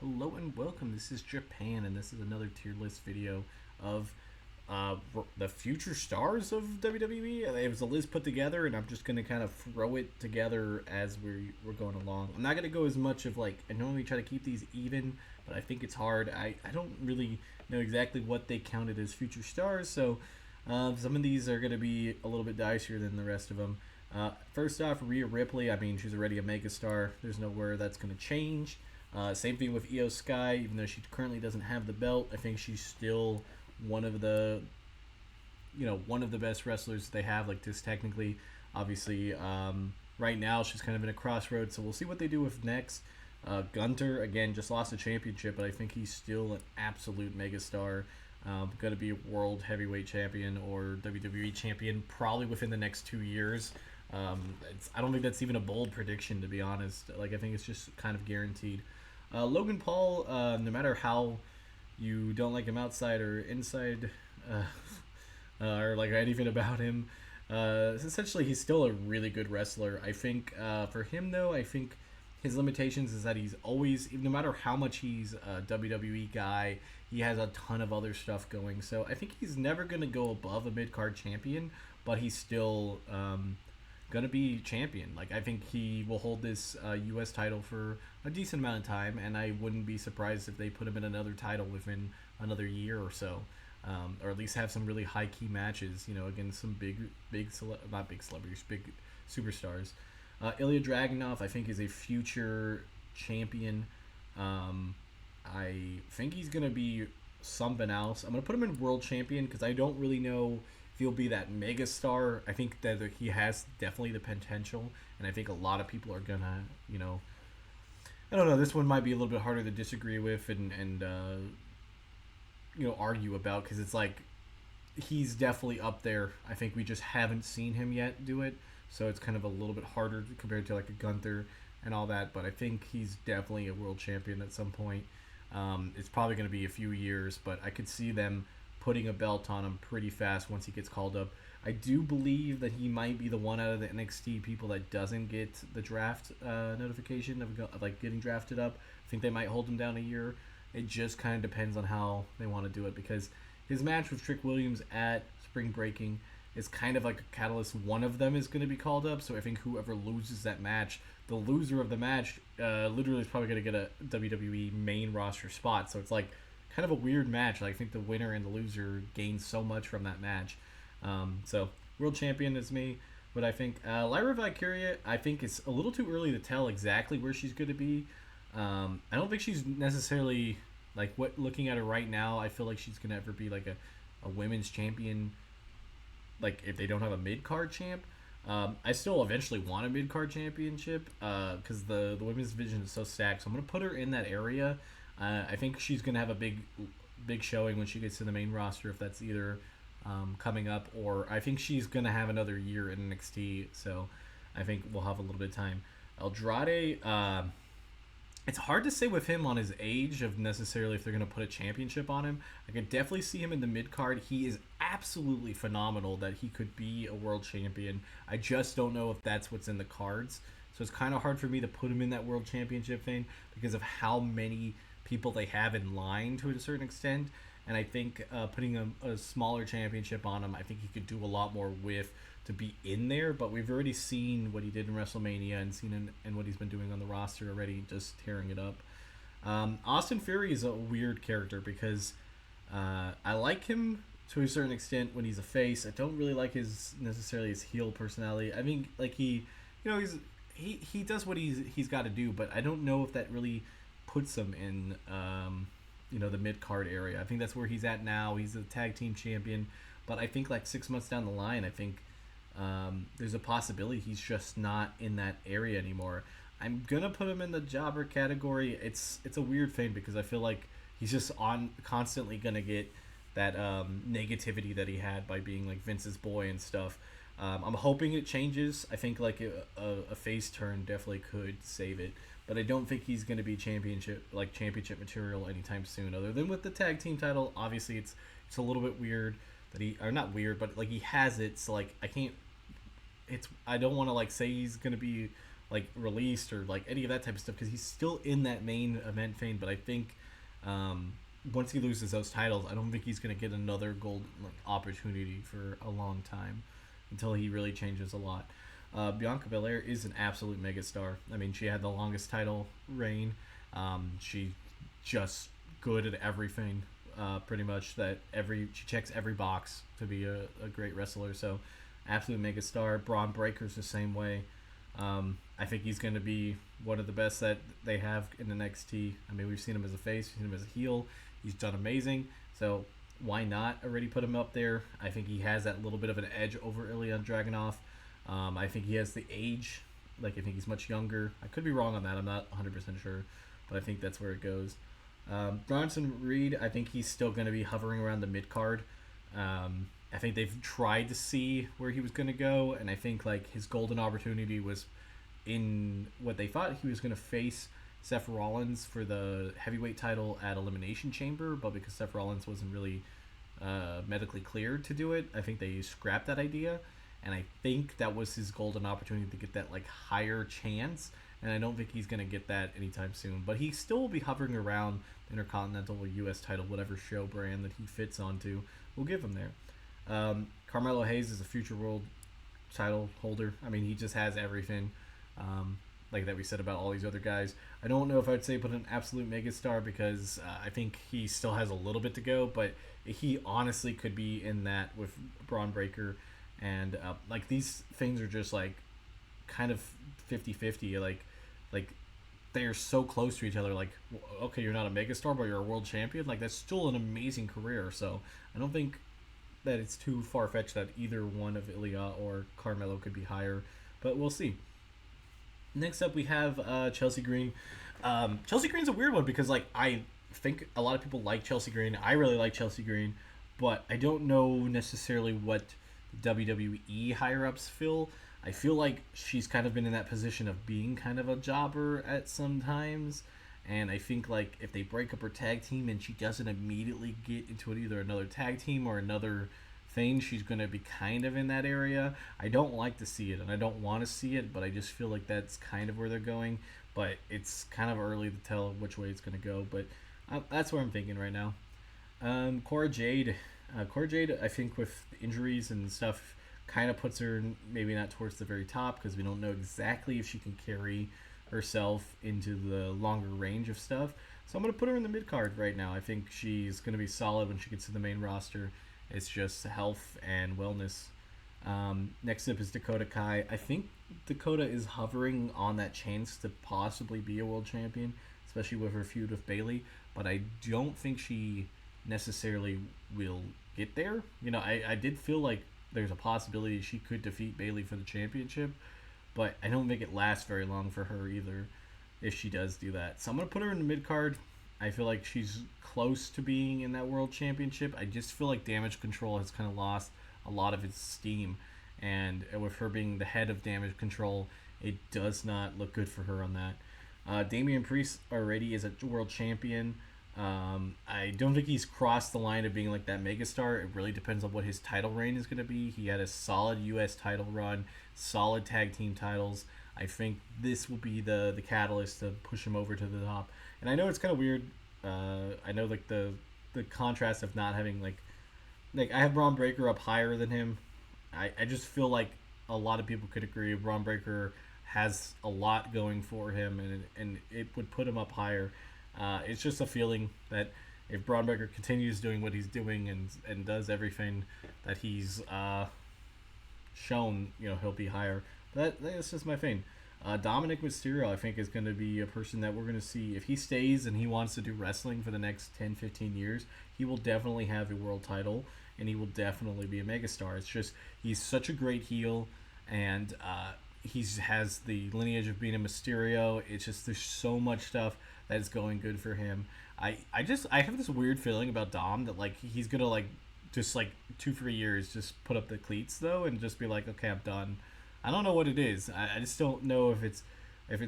Hello and welcome. This is Japan, and this is another tier list video of the future stars of WWE. It was a list put together, and I'm just gonna kind of throw it together as we're going along. I'm not gonna go as much of like I normally try to keep these even, but I think it's hard. I don't really know exactly what they counted as future stars, so some of these are gonna be a little bit dicier than the rest of them. First off, Rhea Ripley. I mean, she's already a megastar. There's nowhere that's gonna change. Same thing with Io Sky, even though she currently doesn't have the belt. I think she's still one of the, one of the best wrestlers they have. Like just technically, obviously, right now she's kind of in a crossroads. So we'll see what they do with next. Gunter again just lost a championship, but I think he's still an absolute megastar. Going to be a world heavyweight champion or WWE champion probably within the next 2 years. I don't think that's even a bold prediction, to be honest. Like I think it's just kind of guaranteed. Logan Paul, no matter how you don't like him outside or inside, or like anything about him, essentially he's still a really good wrestler. I think for him though, I think his limitations is that he's always, no matter how much he's a WWE guy, he has a ton of other stuff going. So I think he's never going to go above a mid card champion, but he's still gonna be champion. Like I think he will hold this U.S. title for a decent amount of time, and I wouldn't be surprised if they put him in another title within another year or so, or at least have some really high key matches. Against some not big celebrities, big superstars. Ilya Dragunov, I think, is a future champion. I think he's gonna be something else. I'm gonna put him in world champion because I don't really know he'll be that mega star. I think that he has definitely the potential, and I think a lot of people are gonna, I don't know. This one might be a little bit harder to disagree with and argue about because it's like he's definitely up there. I think we just haven't seen him yet do it, so it's kind of a little bit harder compared to like a Gunther and all that. But I think he's definitely a world champion at some point. It's probably going to be a few years, but I could see them putting a belt on him pretty fast once he gets called up. I do believe that he might be the one out of the NXT people that doesn't get the draft notification of like getting drafted up. I think they might hold him down a year. It just kind of depends on how they want to do it because his match with Trick Williams at Spring Breaking is kind of like a catalyst. One of them is going to be called up, so I think whoever loses that match, the loser of the match, literally is probably going to get a WWE main roster spot. So it's like kind of a weird match. Like, I think the winner and the loser gain so much from that match. So world champion is me. But I think Lyra Valkyria, I think it's a little too early to tell exactly where she's going to be. I don't think she's necessarily like looking at her right now. I feel like she's going to ever be like a women's champion. Like if they don't have a mid card champ. I still eventually want a mid card championship because the women's division is so stacked. So I'm going to put her in that area. I think she's going to have a big showing when she gets to the main roster, if that's either coming up, or I think she's going to have another year in NXT, so I think we'll have a little bit of time. Andrade, it's hard to say with him on his age of necessarily if they're going to put a championship on him. I could definitely see him in the mid-card. He is absolutely phenomenal that he could be a world champion. I just don't know if that's what's in the cards. So it's kind of hard for me to put him in that world championship thing because of how many people they have in line to a certain extent. And I think putting a smaller championship on him, I think he could do a lot more with to be in there. But we've already seen what he did in WrestleMania and seen and what he's been doing on the roster already, just tearing it up. Austin Theory is a weird character because I like him to a certain extent when he's a face. I don't really like necessarily his heel personality. I mean, like he does what he's got to do, but I don't know if that really puts him in the mid-card area. I think that's where he's at now. He's a tag team champion, but I think like 6 months down the line, I think there's a possibility he's just not in that area anymore. I'm gonna put him in the jobber category. It's a weird thing because I feel like he's just constantly gonna get that negativity that he had by being like Vince's boy and stuff. I'm hoping it changes. I think like a face turn definitely could save it, but I don't think he's going to be championship material anytime soon. Other than with the tag team title, obviously it's a little bit weird that or not weird, but like he has it. So like I don't want to like say he's going to be like released or like any of that type of stuff because he's still in that main event vein. But I think um, once he loses those titles, I don't think he's going to get another gold like, opportunity for a long time until he really changes a lot. Bianca Belair is an absolute megastar. I mean, she had the longest title reign. She just good at everything. Pretty much that she checks every box to be a great wrestler. So, absolute megastar. Braun Breaker's the same way. I think he's going to be one of the best that they have in NXT. I mean, we've seen him as a face, we've seen him as a heel. He's done amazing. So why not already put him up there? I think he has that little bit of an edge over Ilya Dragunov. I think he has the age. Like, I think he's much younger. I could be wrong on that. I'm not 100% sure. But I think that's where it goes. Bronson Reed, I think he's still going to be hovering around the mid-card. I think they've tried to see where he was going to go. And I think, like, his golden opportunity was in what they thought he was going to face Seth Rollins for the heavyweight title at Elimination Chamber. But because Seth Rollins wasn't really medically cleared to do it, I think they scrapped that idea. And I think that was his golden opportunity to get that like higher chance. And I don't think he's going to get that anytime soon. But he still will be hovering around the Intercontinental or U.S. title, whatever show brand that he fits onto. We'll give him there. Carmelo Hayes is a future world title holder. I mean, he just has everything. Like that we said about all these other guys. I don't know if I'd say put an absolute megastar because I think he still has a little bit to go. But he honestly could be in that with Braun Breaker. And like these things are just like kind of 50-50. Like they're so close to each other. Like, okay, you're not a megastar, but you're a world champion. Like that's still an amazing career. So I don't think that it's too far fetched that either one of Ilya or Carmelo could be higher. But we'll see. Next up, we have Chelsea Green. Chelsea Green's a weird one because like I think a lot of people like Chelsea Green. I really like Chelsea Green, but I don't know necessarily what WWE higher ups feel. I feel like she's kind of been in that position of being kind of a jobber at some times, and I think like if they break up her tag team and she doesn't immediately get into either another tag team or another thing, she's going to be kind of in that area. I don't like to see it and I don't want to see it, but I just feel like that's kind of where they're going. But it's kind of early to tell which way it's going to go, but that's where I'm thinking right now. Cora Jade, I think with injuries and stuff, kind of puts her maybe not towards the very top because we don't know exactly if she can carry herself into the longer range of stuff. So I'm going to put her in the mid card right now. I think she's going to be solid when she gets to the main roster. It's just health and wellness. Next up is Dakota Kai. I think Dakota is hovering on that chance to possibly be a world champion, especially with her feud with Bayley. But I don't think she necessarily will get there. You know, I did feel like there's a possibility she could defeat Bayley for the championship, but I don't think it lasts very long for her either if she does do that. So I'm going to put her in the mid card. I feel like she's close to being in that world championship. I just feel like Damage Control has kind of lost a lot of its steam, and with her being the head of Damage Control, it does not look good for her on that. Damian Priest already is a world champion. I don't think he's crossed the line of being like that megastar. It really depends on what his title reign is going to be. He had a solid U.S. title run, solid tag team titles. I think this will be the catalyst to push him over to the top. And I know it's kind of weird. I know like the contrast of not having like I have Braun Breaker up higher than him. I just feel like a lot of people could agree Braun Breaker has a lot going for him, and it would put him up higher. It's just a feeling that if Braun Breaker continues doing what he's doing and does everything that he's shown, you know, he'll be higher. That's just my thing. Dominic Mysterio, I think, is going to be a person that we're going to see. If he stays and he wants to do wrestling for the next 10, 15 years, he will definitely have a world title, and he will definitely be a megastar. It's just, he's such a great heel, and he has the lineage of being a Mysterio. It's just, there's so much stuff that is going good for him. I have this weird feeling about Dom that, like, he's going to, like, just, like, 2-3 years just put up the cleats, though, and just be like, okay, I'm done. I don't know what it is. I just don't know if it's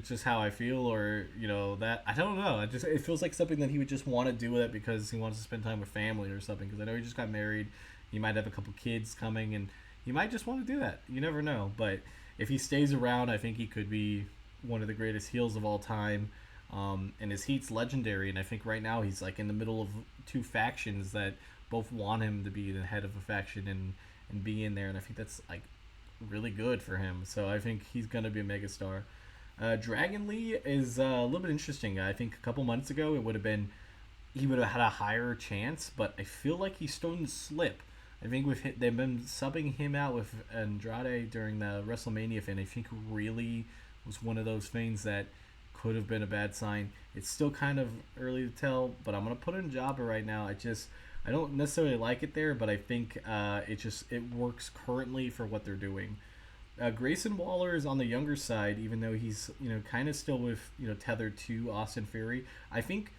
just how I feel or, you know, that I don't know. It feels like something that he would just want to do with it because he wants to spend time with family or something. Because I know he just got married. He might have a couple kids coming, and he might just want to do that. You never know. But if he stays around, I think he could be one of the greatest heels of all time. And his heat's legendary, and I think right now he's like in the middle of two factions that both want him to be the head of a faction and be in there, and I think that's like really good for him. So I think he's gonna be a megastar. Dragon Lee is a little bit interesting. I think a couple months ago it would have been he would have had a higher chance, but I feel like he's starting to slip. I think they've been subbing him out with Andrade during the WrestleMania thing. I think really was one of those things that could have been a bad sign. It's still kind of early to tell, but I'm gonna put in Jabba right now. I don't necessarily like it there, but I think it works currently for what they're doing. Grayson Waller is on the younger side, even though he's kind of still with tethered to Austin Theory. I think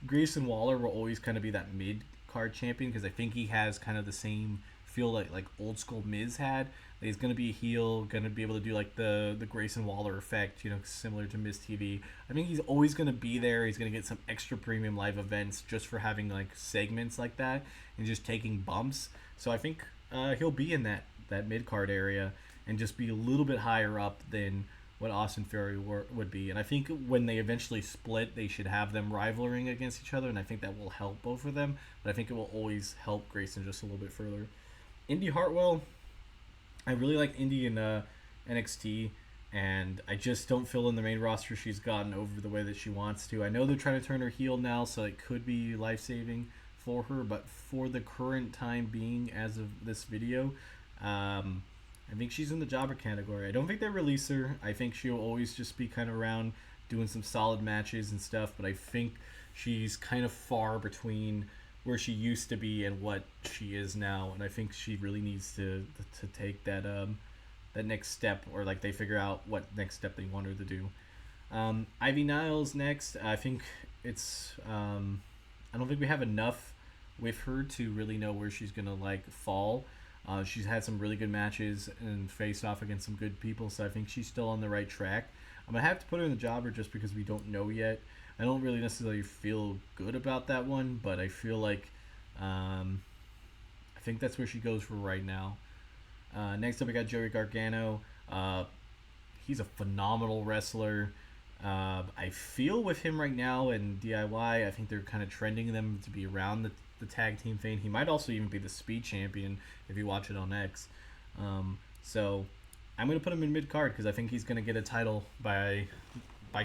Grayson Waller will always kind of be that mid card champion because I think he has kind of the same feel like old school Miz had. That he's gonna be a heel, gonna be able to do like the Grayson Waller effect, similar to Miz TV. I think he's always gonna be there. He's gonna get some extra premium live events just for having like segments like that and just taking bumps. So I think he'll be in that mid card area and just be a little bit higher up than what Austin Theory would be. And I think when they eventually split, they should have them rivaling against each other, and I think that will help both of them. But I think it will always help Grayson just a little bit further. Indy Hartwell, I really like Indy in NXT, and I just don't feel in the main roster she's gotten over the way that she wants to. I know they're trying to turn her heel now, so it could be life-saving for her, but for the current time being, as of this video, I think she's in the jobber category. I don't think they release her. I think she'll always just be kind of around doing some solid matches and stuff, but I think she's kind of far between where she used to be and what she is now, and I think she really needs to take that next step, or like they figure out what next step they want her to do. Ivy Niles next. I think it's I don't think we have enough with her to really know where she's gonna like fall. She's had some really good matches and faced off against some good people, so I think she's still on the right track. I'm gonna have to put her in the jobber just because we don't know yet. I don't really necessarily feel good about that one, but I feel like I think that's where she goes for right now. Next up, we got Joey Gargano. He's a phenomenal wrestler. I feel with him right now in DIY, I think they're kind of trending them to be around the tag team thing. He might also even be the speed champion if you watch it on X. So I'm going to put him in mid card because I think he's going to get a title by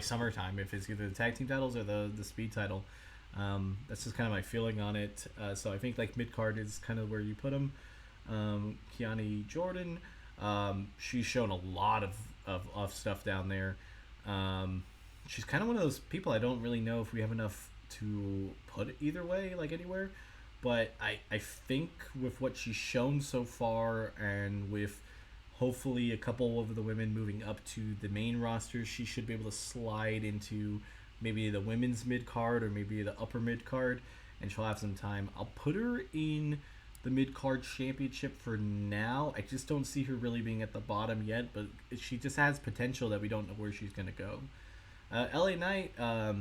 summertime, if it's either the tag team titles or the speed title. That's just kind of my feeling on it. So I think like mid card is kind of where you put him. Kiani Jordan, she's shown a lot of stuff down there. She's kind of one of those people I don't really know if we have enough to put either way, like anywhere. But I think with what she's shown so far, and with hopefully a couple of the women moving up to the main roster, she should be able to slide into maybe the women's mid card or maybe the upper mid card, and she'll have some time. I'll put her in the mid card championship for now. I just don't see her really being at the bottom yet, but she just has potential that we don't know where she's going to go. LA Knight, I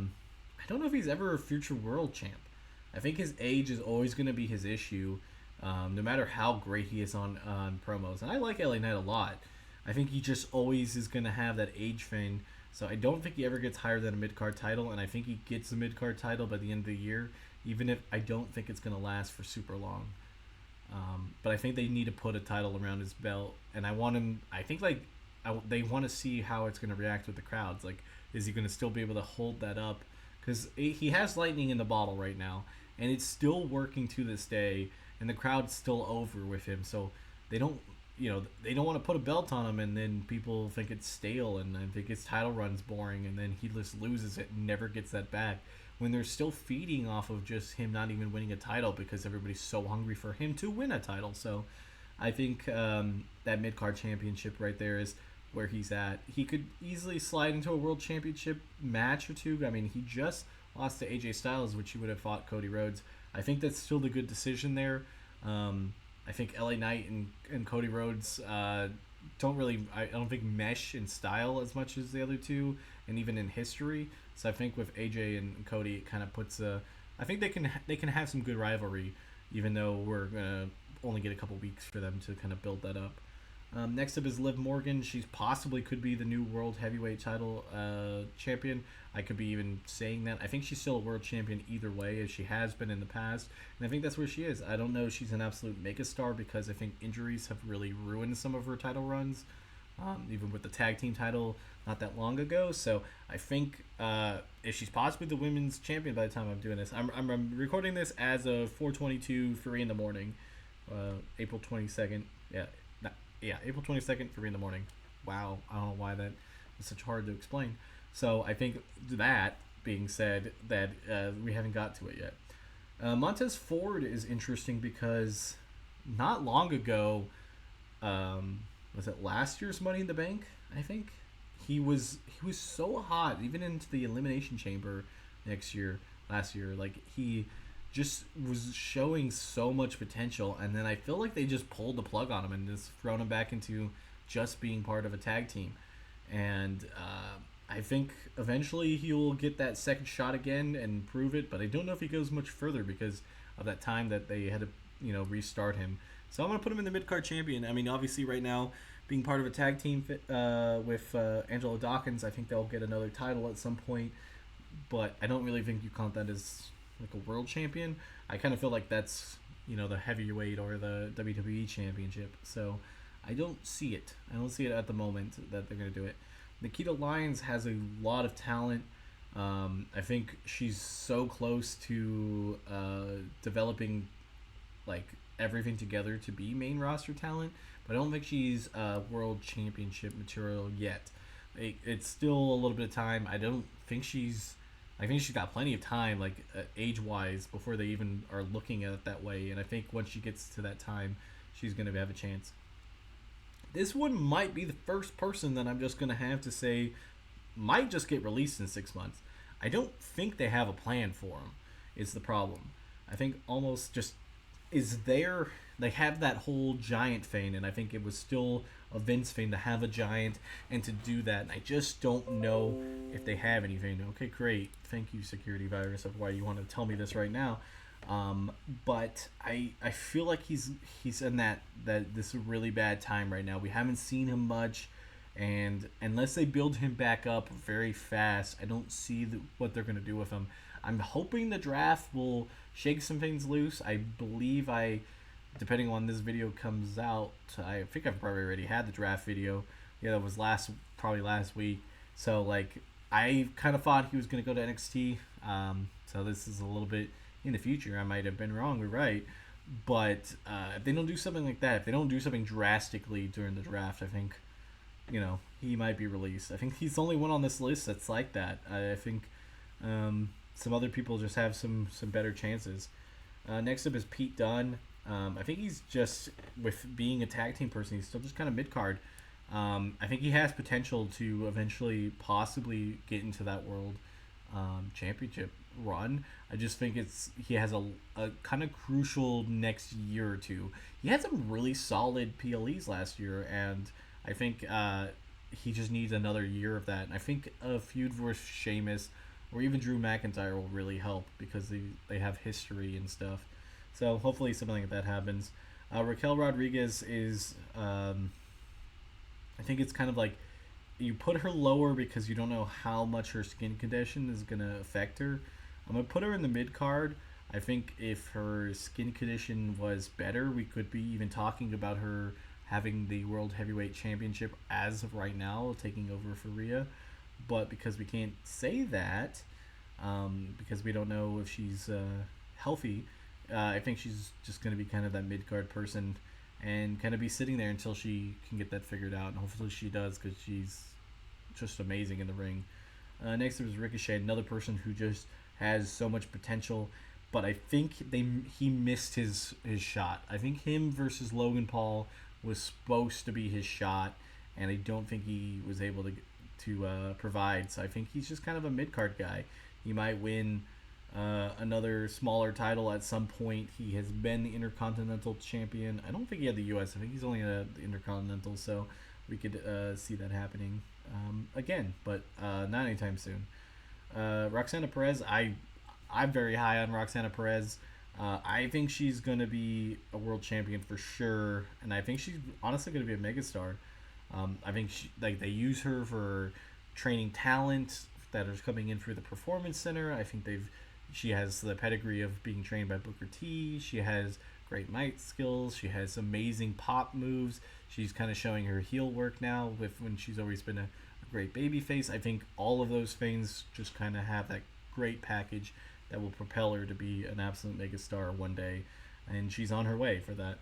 don't know if he's ever a future world champ. I think his age is always going to be his issue, no matter how great he is on promos. And I like LA Knight a lot. I think he just always is going to have that age thing. So I don't think he ever gets higher than a mid-card title, and I think he gets a mid-card title by the end of the year, even if I don't think it's going to last for super long. But I think they need to put a title around his belt, and I want him. I think they want to see how it's going to react with the crowds. Like, is he going to still be able to hold that up? Because he has lightning in the bottle right now, and it's still working to this day, and the crowd's still over with him. So they don't want to put a belt on him, and then people think it's stale, and I think his title run's boring, and then he just loses it and never gets that back. When they're still feeding off of just him not even winning a title because everybody's so hungry for him to win a title. So I think that mid-card championship right there is where he's at. He could easily slide into a world championship match or two. I mean, he just lost to AJ Styles, which he would have fought Cody Rhodes. I think that's still the good decision there. I think LA Knight and Cody Rhodes don't think mesh in style as much as the other two, and even in history. So I think with AJ and Cody, it kind of puts I think they can have some good rivalry, even though we're gonna only get a couple weeks for them to kind of build that up. Next up is Liv Morgan. She's possibly could be the new world heavyweight title champion. I could be even saying that. I think she's still a world champion either way, as she has been in the past, and I think that's where she is. I don't know if she's an absolute megastar because I think injuries have really ruined some of her title runs, even with the tag team title not that long ago. So I think if she's possibly the women's champion by the time I'm doing this, I'm recording this as of 4:22, 3 in the morning, April 22nd. Yeah, April 22nd, 3 in the morning. Wow, I don't know why that is such hard to explain. So I think that being said, that we haven't got to it yet. Montez Ford is interesting because not long ago, was it last year's Money in the Bank? I think he was so hot, even into the Elimination Chamber last year. Like he just was showing so much potential, and then I feel like they just pulled the plug on him and just thrown him back into just being part of a tag team. And I think eventually he'll get that second shot again and prove it, but I don't know if he goes much further because of that time that they had to, restart him. So I'm gonna put him in the mid card champion. I mean, obviously, right now, being part of a tag team with Angelo Dawkins, I think they'll get another title at some point. But I don't really think you count that as like a world champion. I kind of feel like that's the heavyweight or the WWE championship. So I don't see it. I don't see it at the moment that they're gonna do it. Nikita Lyons has a lot of talent. I think she's so close to developing like everything together to be main roster talent, but I don't think she's world championship material yet. It's still a little bit of time. I think she's got plenty of time, like age wise, before they even are looking at it that way. And I think once she gets to that time, she's gonna have a chance. This one might be the first person that I'm just gonna have to say might just get released in 6 months. I don't think they have a plan for him. Is the problem? I think almost just is there. They have that whole giant thing, and I think it was still a Vince thing to have a giant and to do that. And I just don't know if they have anything. Okay, great. Thank you, security virus, of why you want to tell me this right now. But I feel like he's in that this really bad time right now. We haven't seen him much, and unless they build him back up very fast, I don't see what they're gonna do with him. I'm hoping the draft will shake some things loose. I believe depending on when this video comes out, I think I've probably already had the draft video. Yeah, that was probably last week. So like I kind of thought he was gonna go to NXT. So this is a little bit in the future. I might have been wrong or right, but if they don't do something like that, if they don't do something drastically during the draft, I think he might be released. I think he's the only one on this list that's like that. I think some other people just have some better chances. Next up is Pete Dunne. I think he's just, with being a tag team person, he's still just kind of mid card. I think he has potential to eventually possibly get into that world championship run. I just think he has a kind of crucial next year or two. He had some really solid PLEs last year, and I think he just needs another year of that. And I think a feud versus Sheamus or even Drew McIntyre will really help because they have history and stuff. So hopefully something like that happens. Raquel Rodriguez is, I think it's kind of like you put her lower because you don't know how much her skin condition is going to affect her. I'm going to put her in the mid card. I think if her skin condition was better, we could be even talking about her having the World Heavyweight Championship as of right now, taking over for Rhea. But because we can't say that, because we don't know if she's healthy, I think she's just going to be kind of that mid-card person and kind of be sitting there until she can get that figured out. And hopefully she does, because she's just amazing in the ring. Next up is Ricochet, another person who just has so much potential. But I think he missed his shot. I think him versus Logan Paul was supposed to be his shot, and I don't think he was able to provide. So I think he's just kind of a mid-card guy. He might win another smaller title at some point. He has been the Intercontinental Champion. I don't think he had the U.S. I think he's only the Intercontinental, so we could see that happening again, but not anytime soon. Roxana Perez, I'm very high on Roxana Perez. I think she's gonna be a world champion for sure, and I think she's honestly gonna be a megastar. I think like they use her for training talent that is coming in through the performance center. I think she has the pedigree of being trained by Booker T. She has great mic skills. She has amazing pop moves. She's kind of showing her heel work now with when she's always been a great baby face. I think all of those things just kind of have that great package that will propel her to be an absolute megastar one day, and she's on her way for that.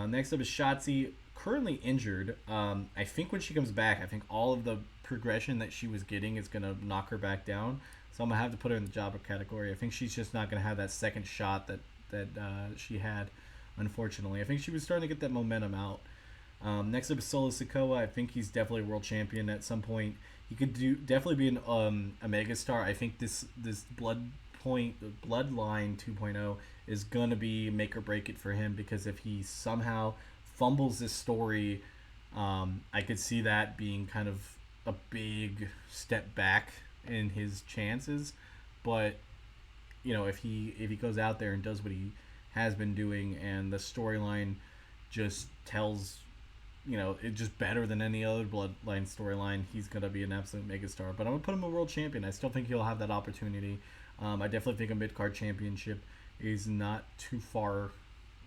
Next up is Shotzi, currently injured. I think when she comes back, I think all of the progression that she was getting is going to knock her back down. So I'm going to have to put her in the jobber category. I think she's just not going to have that second shot that she had, unfortunately. I think she was starting to get that momentum out. Next up is Solo Sikoa. I think he's definitely a world champion at some point. He could definitely be a megastar. I think this Bloodline 2.0 is gonna be make or break it for him, because if he somehow fumbles this story, I could see that being kind of a big step back in his chances. But if he goes out there and does what he has been doing, and the storyline just tells it's just better than any other Bloodline storyline, he's gonna be an absolute megastar. But I'm gonna put him a world champion. I still think he'll have that opportunity. I definitely think a mid card championship is not too far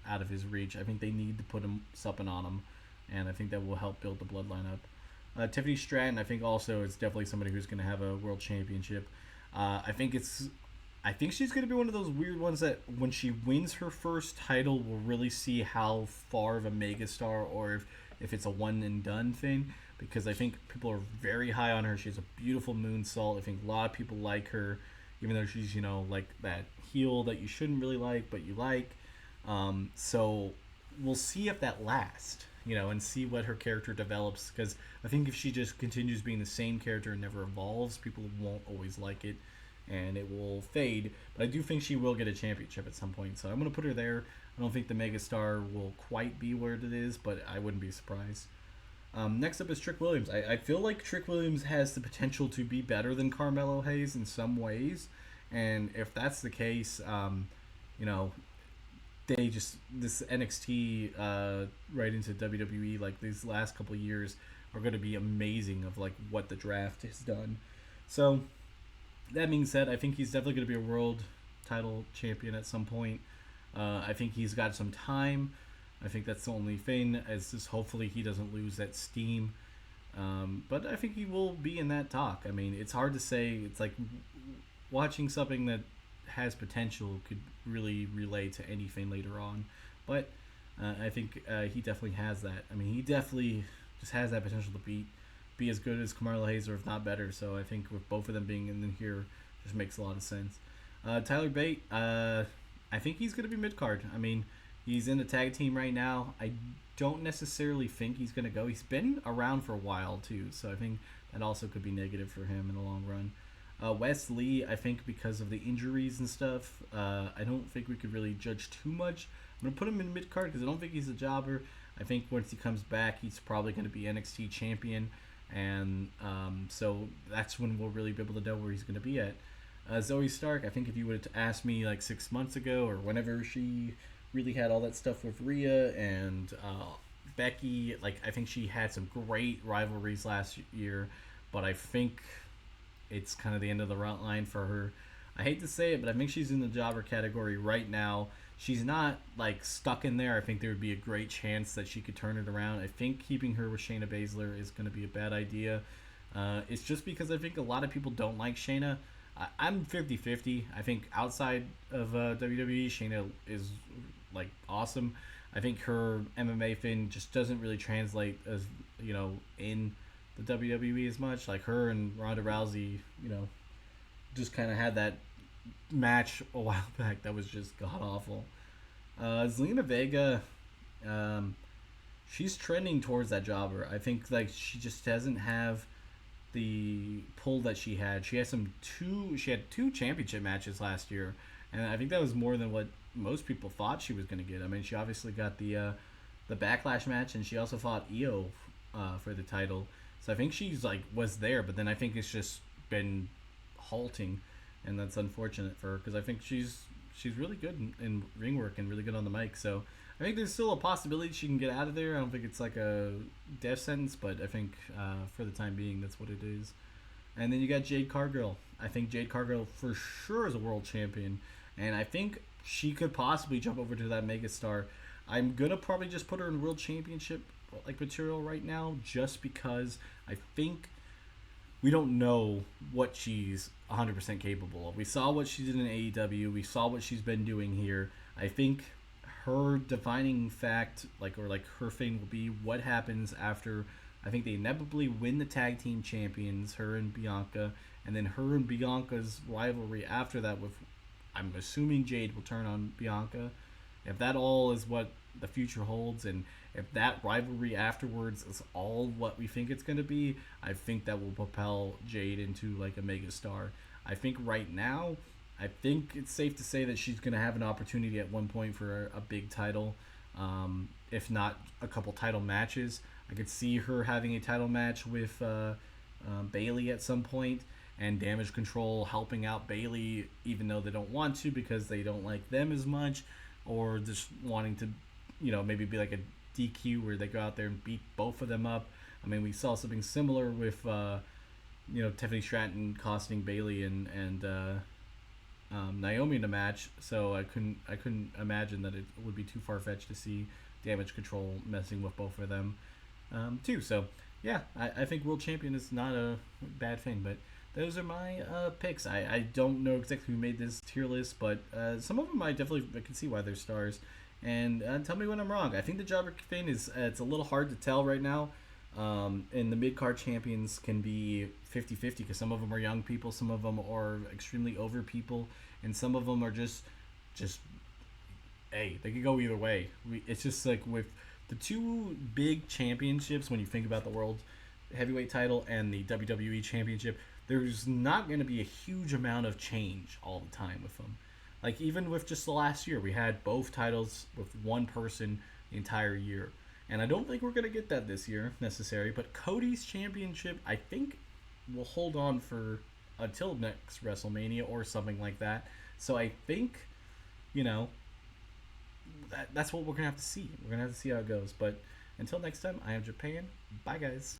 out of his reach. I think they need to put something on him, and I think that will help build the bloodline up. Tiffany Stratton, I think also is definitely somebody who's going to have a world championship. I think she's going to be one of those weird ones that when she wins her first title, we'll really see how far of a megastar, or if it's a one and done thing. Because I think people are very high on her. She has a beautiful moonsault. I think a lot of people like her, even though she's like that heel that you shouldn't really like, but you like. So we'll see if that lasts, and see what her character develops. Because I think if she just continues being the same character and never evolves, people won't always like it, and it will fade. But I do think she will get a championship at some point, so I'm going to put her there. I don't think the megastar will quite be where it is, but I wouldn't be surprised. Next up is Trick Williams. I feel like Trick Williams has the potential to be better than Carmelo Hayes in some ways, and if that's the case, you know, they just this NXT right into WWE, like these last couple of years are going to be amazing of like what the draft has done. So that being said, I think he's definitely going to be a world title champion at some point. I think he's got some time. I think that's the only thing, is just hopefully he doesn't lose that steam. But I think he will be in that talk. I mean, it's hard to say. It's like watching something that has potential could really relate to anything later on. But I think he definitely has that. I mean, he definitely just has that potential to be as good as Carmelo Hayes, or if not better. So I think with both of them being in here, just makes a lot of sense. Tyler Bate, I think he's going to be mid-card. I mean, he's in the tag team right now. I don't necessarily think he's going to go. He's been around for a while, too, so I think that also could be negative for him in the long run. Wes Lee, I think because of the injuries and stuff, I don't think we could really judge too much. I'm going to put him in mid-card because I don't think he's a jobber. I think once he comes back, he's probably going to be NXT champion, and so that's when we'll really be able to know where he's going to be at. Zoe Stark, I think if you would have asked me like 6 months ago, or whenever she really had all that stuff with Rhea and Becky, like I think she had some great rivalries last year, but I think it's kind of the end of the route line for her. I hate to say it, but I think she's in the jobber category right now. She's not like stuck in there. I think there would be a great chance that she could turn it around. I think keeping her with Shayna Baszler is going to be a bad idea. It's just because I think a lot of people don't like Shayna. I'm 50-50. I think outside of WWE, Shayna is like awesome. I think her MMA thing just doesn't really translate as in the WWE as much. Like her and Ronda Rousey, just kind of had that match a while back that was just god awful. Zelina Vega, she's trending towards that jobber. I think like she just doesn't have the pull that she had. She had two championship matches last year, and I think that was more than what most people thought she was going to get. I mean, she obviously got the Backlash match, and she also fought Io for the title. So I think she's like was there, but then I think it's just been halting, and that's unfortunate for her because I think she's she's really good in ring work and really good on the mic. So I think there's still a possibility she can get out of there. I don't think it's like a death sentence, but I think for the time being, that's what it is. And then you got Jade Cargill. I think Jade Cargill for sure is a world champion, and I think she could possibly jump over to that megastar. I'm gonna probably just put her in world championship like material right now, just because I think we don't know what she's 100% capable of. We saw what she did in AEW. We saw what she's been doing here. I think her defining fact, like her thing, will be what happens after. I think they inevitably win the tag team champions, her and Bianca, and then her and Bianca's rivalry after that. With, I'm assuming Jade will turn on Bianca. If that all is what the future holds, and if that rivalry afterwards is all what we think it's going to be, I think that will propel Jade into like a mega star. I think right now, I think it's safe to say that she's going to have an opportunity at one point for a big title, if not a couple title matches. I could see her having a title match with Bailey at some point, and Damage Control helping out Bailey, even though they don't want to because they don't like them as much, or just wanting to, maybe be like a DQ where they go out there and beat both of them up. I mean, we saw something similar with, Tiffany Stratton costing Bailey and Naomi in a match. So I couldn't imagine that it would be too far fetched to see Damage Control messing with both of them, too. So yeah, I think World Champion is not a bad thing, but those are my picks. I don't know exactly who made this tier list, but some of them I can see why they're stars. And tell me when I'm wrong. I think the jobber thing is it's a little hard to tell right now. And the mid card champions can be 50-50 because some of them are young people, some of them are extremely over people, and some of them are just hey, they could go either way. It's just like with the two big championships, when you think about the world heavyweight title and the WWE championship, there's not going to be a huge amount of change all the time with them. Like even with just the last year, we had both titles with one person the entire year. And I don't think we're going to get that this year necessarily, but Cody's championship, I think, will hold on for until next WrestleMania or something like that. So I think, that's what we're going to have to see. We're going to have to see how it goes. But until next time, I am Japan. Bye, guys.